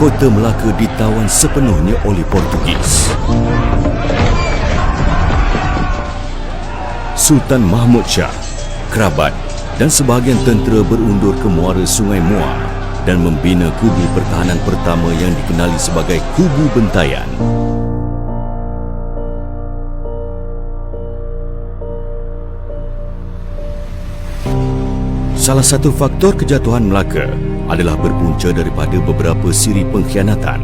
Kota Melaka ditawan sepenuhnya oleh Portugis. Sultan Mahmud Shah, kerabat dan sebahagian tentera berundur ke muara Sungai Muar dan membina kubu pertahanan pertama yang dikenali sebagai Kubu Bentayan. Salah satu faktor kejatuhan Melaka adalah berpunca daripada beberapa siri pengkhianatan.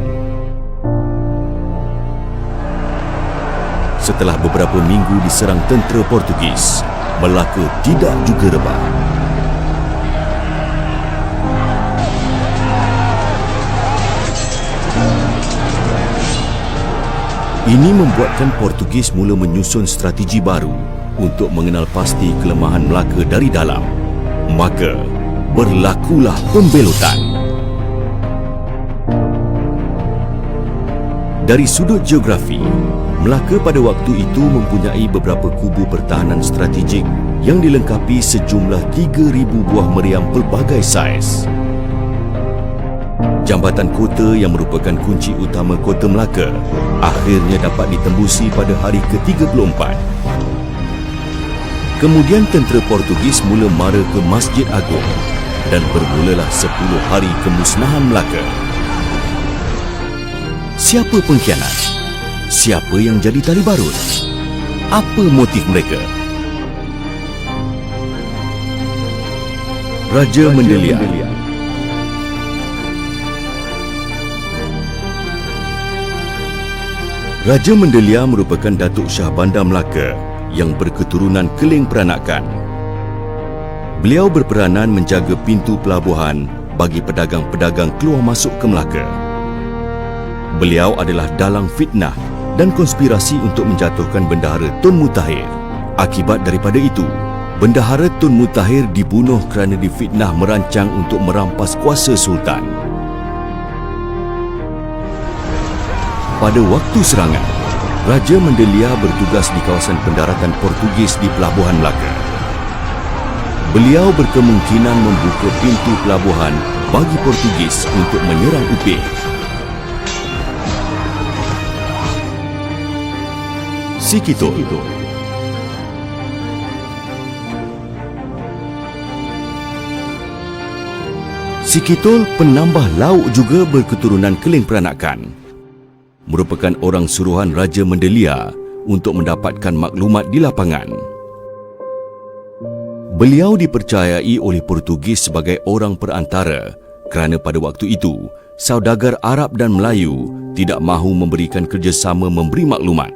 Setelah beberapa minggu diserang tentera Portugis, Melaka tidak juga rebah. Ini membuatkan Portugis mula menyusun strategi baru untuk mengenal pasti kelemahan Melaka dari dalam. Maka, berlakulah pembelotan. Dari sudut geografi, Melaka pada waktu itu mempunyai beberapa kubu pertahanan strategik yang dilengkapi sejumlah 3,000 buah meriam pelbagai saiz. Jambatan kota yang merupakan kunci utama Kota Melaka akhirnya dapat ditembusi pada hari ke-34. Kemudian tentera Portugis mula mara ke Masjid Agung dan bermulalah 10 hari kemusnahan Melaka. Siapa pengkhianat? Siapa yang jadi tali barut? Apa motif mereka? Raja Mendelia. Raja Mendelia merupakan Datuk Shah Bandar Melaka yang berketurunan Keling Peranakan. Beliau berperanan menjaga pintu pelabuhan bagi pedagang-pedagang keluar masuk ke Melaka. Beliau adalah dalang fitnah dan konspirasi untuk menjatuhkan Bendahara Tun Mutahir. Akibat daripada itu, Bendahara Tun Mutahir dibunuh kerana difitnah merancang untuk merampas kuasa Sultan. Pada waktu serangan, Raja Mendelia bertugas di kawasan pendaratan Portugis di Pelabuhan Melaka. Beliau berkemungkinan membuka pintu pelabuhan bagi Portugis untuk menyerang Upih. Sikitol. Sikitol, penambah lauk juga berketurunan Keling Peranakan, merupakan orang suruhan Raja Mendelia untuk mendapatkan maklumat di lapangan. Beliau dipercayai oleh Portugis sebagai orang perantara kerana pada waktu itu, saudagar Arab dan Melayu tidak mahu memberikan kerjasama memberi maklumat.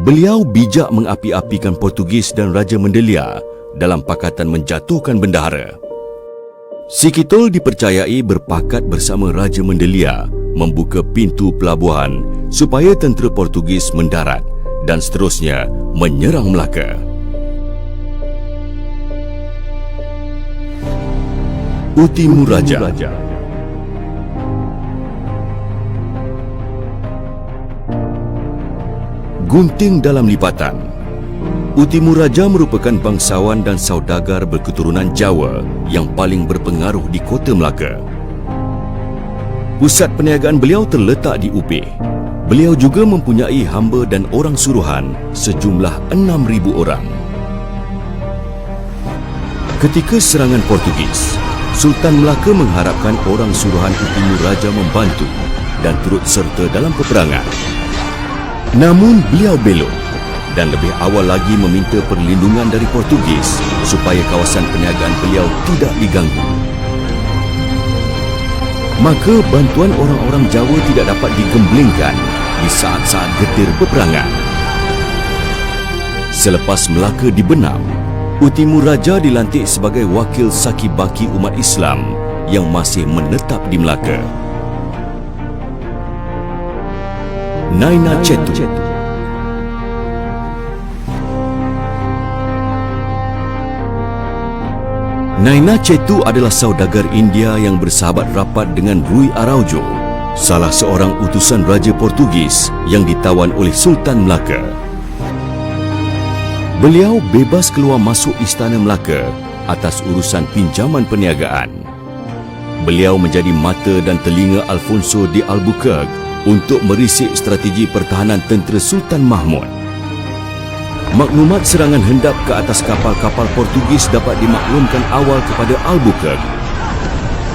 Beliau bijak mengapi-apikan Portugis dan Raja Mendelia dalam pakatan menjatuhkan bendahara. Sikitol dipercayai berpakat bersama Raja Mendelia membuka pintu pelabuhan supaya tentera Portugis mendarat dan seterusnya menyerang Melaka. Utimuraja. Gunting dalam lipatan. Utimuraja merupakan bangsawan dan saudagar berketurunan Jawa yang paling berpengaruh di Kota Melaka. Pusat perniagaan beliau terletak di Upih. Beliau juga mempunyai hamba dan orang suruhan sejumlah 6,000 orang. Ketika serangan Portugis, Sultan Melaka mengharapkan orang suruhan Utimuraja membantu dan turut serta dalam peperangan. Namun beliau belot dan lebih awal lagi meminta perlindungan dari Portugis supaya kawasan perniagaan beliau tidak diganggu. Maka bantuan orang-orang Jawa tidak dapat digemblengkan di saat-saat getir peperangan. Selepas Melaka dibenam, Utimuraja dilantik sebagai wakil Saki-Baki umat Islam yang masih menetap di Melaka. Naina Cetu. Naina Cetu adalah saudagar India yang bersahabat rapat dengan Rui Araujo, salah seorang utusan Raja Portugis yang ditawan oleh Sultan Melaka. Beliau bebas keluar masuk Istana Melaka atas urusan pinjaman perniagaan. Beliau menjadi mata dan telinga Alfonso de Albuquerque untuk merisik strategi pertahanan tentera Sultan Mahmud. Maklumat serangan hendap ke atas kapal-kapal Portugis dapat dimaklumkan awal kepada Albuquerque.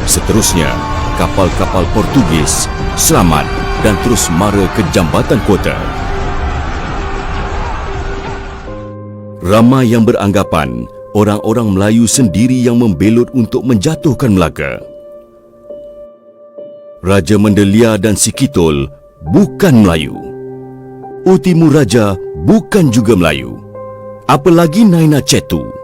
Seterusnya, kapal-kapal Portugis selamat dan terus mara ke jambatan kota. Ramai yang beranggapan orang-orang Melayu sendiri yang membelot untuk menjatuhkan Melaka. Raja Mendelia dan Sikitol bukan Melayu. Utimuraja bukan juga Melayu. Apalagi Naina Cetu.